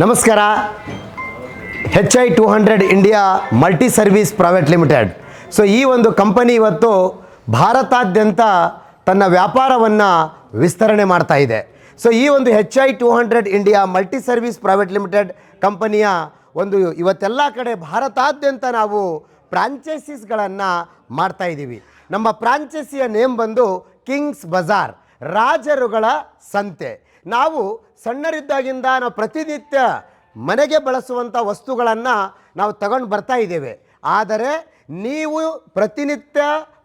ನಮಸ್ಕಾರ. HI200 India multi service private limited. So ಈ ಒಂದು ಕಂಪನಿ ಇವತ್ತು ಭಾರತಾದ್ಯಂತ ತನ್ನ ವ್ಯಾಪಾರವನ್ನು ವಿಸ್ತರಣೆ ಮಾಡ್ತಾ ಇದೆ. ಸೊ ಈ ಒಂದು HI200 India multi service private limited ಕಂಪನಿಯ ಒಂದು ಇವತ್ತೆಲ್ಲ ಕಡೆ ಭಾರತಾದ್ಯಂತ ನಾವು ಫ್ರಾಂಚೈಸೀಸ್ಗಳನ್ನು ಮಾಡ್ತಾ ಇದ್ದೀವಿ. ನಮ್ಮ ಫ್ರಾಂಚೈಸಿಯ ನೇಮ್ ಬಂದು ಕಿಂಗ್ಸ್ ಬಜಾರ್, ರಾಜರುಗಳ ಸಂತೆ. ನಾವು ಸಣ್ಣರಿದ್ದಾಗಿಂದ ನಾವು ಪ್ರತಿನಿತ್ಯ ಮನೆಗೆ ಬಳಸುವಂಥ ವಸ್ತುಗಳನ್ನು ನಾವು ತಗೊಂಡು ಬರ್ತಾ ಇದ್ದೇವೆ. ಆದರೆ ನೀವು ಪ್ರತಿನಿತ್ಯ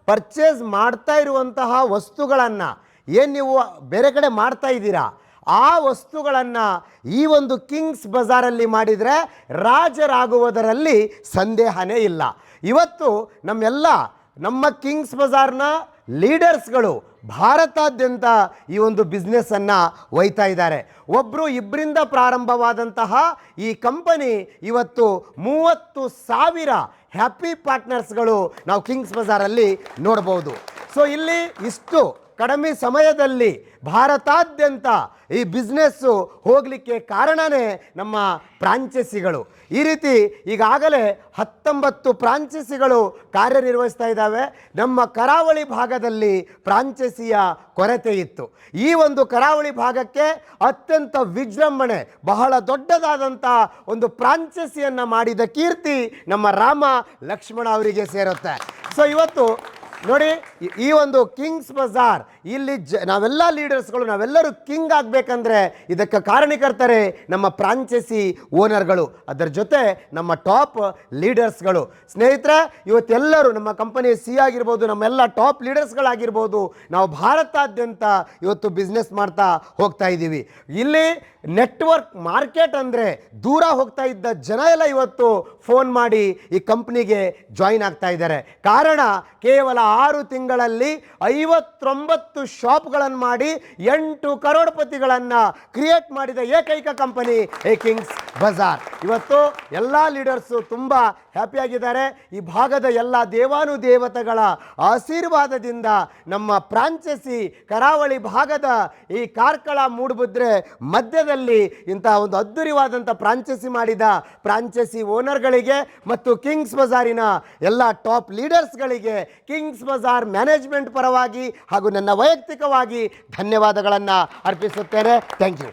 ಪರ್ಚೇಸ್ ಮಾಡ್ತಾ ಇರುವಂತಹ ವಸ್ತುಗಳನ್ನು ಏನು ನೀವು ಬೇರೆ ಕಡೆ ಮಾಡ್ತಾ ಇದ್ದೀರಾ, ಆ ವಸ್ತುಗಳನ್ನು ಈ ಒಂದು ಕಿಂಗ್ಸ್ ಬಜಾರಲ್ಲಿ ಮಾಡಿದರೆ ರಾಜರಾಗುವುದರಲ್ಲಿ ಸಂದೇಹನೇ ಇಲ್ಲ. ಇವತ್ತು ನಮ್ಮ ಕಿಂಗ್ಸ್ ಬಜಾರ್ನ ಲೀಡರ್ಸ್ಗಳು ಭಾರತಾದ್ಯಂತ ಈ ಒಂದು ಬಿಸ್ನೆಸ್ಸನ್ನು ಒಯ್ತಾ ಇದ್ದಾರೆ. ಒಬ್ಬರು ಇಬ್ಬರಿಂದ ಪ್ರಾರಂಭವಾದಂತಹ ಈ ಕಂಪನಿ ಇವತ್ತು 30,000 ಹ್ಯಾಪಿ ಪಾರ್ಟ್ನರ್ಸ್ಗಳು ನಾವು ಕಿಂಗ್ಸ್ ಬಜಾರಲ್ಲಿ ನೋಡ್ಬೋದು. ಸೊ ಇಲ್ಲಿ ಇಷ್ಟು ಕಡಿಮೆ ಸಮಯದಲ್ಲಿ ಭಾರತಾದ್ಯಂತ ಈ ಬಿಸ್ನೆಸ್ಸು ಹೋಗಲಿಕ್ಕೆ ಕಾರಣವೇ ನಮ್ಮ ಫ್ರಾಂಚೈಸಿಗಳು. ಈ ರೀತಿ ಈಗಾಗಲೇ 19 ಫ್ರಾಂಚೈಸಿಗಳು ಕಾರ್ಯನಿರ್ವಹಿಸ್ತಾ ಇದ್ದಾವೆ. ನಮ್ಮ ಕರಾವಳಿ ಭಾಗದಲ್ಲಿ ಫ್ರಾಂಚೈಸಿಯ ಕೊರತೆ ಇತ್ತು. ಈ ಒಂದು ಕರಾವಳಿ ಭಾಗಕ್ಕೆ ಅತ್ಯಂತ ವಿಜೃಂಭಣೆ, ಬಹಳ ದೊಡ್ಡದಾದಂಥ ಒಂದು ಫ್ರಾಂಚೈಸಿಯನ್ನು ಮಾಡಿದ ಕೀರ್ತಿ ನಮ್ಮ ರಾಮ ಲಕ್ಷ್ಮಣ ಅವರಿಗೆ ಸೇರುತ್ತೆ. ಸೊ ಇವತ್ತು ನೋಡಿ, ಈ ಒಂದು ಕಿಂಗ್ಸ್ ಬಜಾರ್ ಇಲ್ಲಿ ನಾವೆಲ್ಲ ಲೀಡರ್ಸ್ಗಳು ನಾವೆಲ್ಲರೂ ಕಿಂಗ್ ಆಗಬೇಕಂದ್ರೆ ಇದಕ್ಕೆ ಕಾರಣೀಕರ್ತರೆ ನಮ್ಮ ಫ್ರಾಂಚೈಸಿ ಓನರ್ಗಳು, ಅದರ ಜೊತೆ ನಮ್ಮ ಟಾಪ್ ಲೀಡರ್ಸ್ಗಳು. ಸ್ನೇಹಿತರೆ, ಇವತ್ತೆಲ್ಲರೂ ನಮ್ಮ ಕಂಪನಿ ಆಗಿರ್ಬೋದು, ನಮ್ಮೆಲ್ಲ ಟಾಪ್ ಲೀಡರ್ಸ್ಗಳಾಗಿರ್ಬೋದು, ನಾವು ಭಾರತಾದ್ಯಂತ ಇವತ್ತು ಬಿಸ್ನೆಸ್ ಮಾಡ್ತಾ ಹೋಗ್ತಾ ಇದ್ದೀವಿ. ಇಲ್ಲಿ ನೆಟ್ವರ್ಕ್ ಮಾರ್ಕೆಟ್ ಅಂದರೆ ದೂರ ಹೋಗ್ತಾ ಇದ್ದ ಜನ ಎಲ್ಲ ಇವತ್ತು ಫೋನ್ ಮಾಡಿ ಈ ಕಂಪ್ನಿಗೆ ಜಾಯಿನ್ ಆಗ್ತಾ ಇದ್ದಾರೆ. ಕಾರಣ ಕೇವಲ 6 ತಿಂಗಳಲ್ಲಿ 59 ಶಾಪ್ಗಳನ್ನು ಮಾಡಿ 8 ಕರೋಡ್ಪತಿಗಳನ್ನು ಕ್ರಿಯೇಟ್ ಮಾಡಿದ ಏಕೈಕ ಕಂಪನಿ ಈ ಕಿಂಗ್ಸ್ ಬಜಾರ್. ಇವತ್ತು ಎಲ್ಲ ಲೀಡರ್ಸು ತುಂಬ ಹ್ಯಾಪಿಯಾಗಿದ್ದಾರೆ. ಈ ಭಾಗದ ಎಲ್ಲ ದೇವಾನುದೇವತೆಗಳ ಆಶೀರ್ವಾದದಿಂದ ನಮ್ಮ ಫ್ರಾಂಚೈಸಿ ಕರಾವಳಿ ಭಾಗದ ಈ ಕಾರ್ಕಳ ಮೂಡುಬಿದ್ರೆ ಮಧ್ಯದಲ್ಲಿ ಇಂತಹ ಒಂದು ಅದ್ಧೂರಿವಾದಂಥ ಫ್ರಾಂಚೈಸಿ ಮಾಡಿದ ಫ್ರಾಂಚೈಸಿ ಓನರ್ಗಳಿಗೆ ಮತ್ತು ಕಿಂಗ್ಸ್ ಬಜಾರಿನ ಎಲ್ಲ ಟಾಪ್ ಲೀಡರ್ಸ್ಗಳಿಗೆ ಕಿಂಗ್ಸ್ ಬಜಾರ್ ಮ್ಯಾನೇಜ್ಮೆಂಟ್ ಪರವಾಗಿ ಹಾಗೂ ನನ್ನ ವೈಯಕ್ತಿಕವಾಗಿ ಧನ್ಯವಾದಗಳನ್ನು ಅರ್ಪಿಸುತ್ತೇನೆ. Thank you.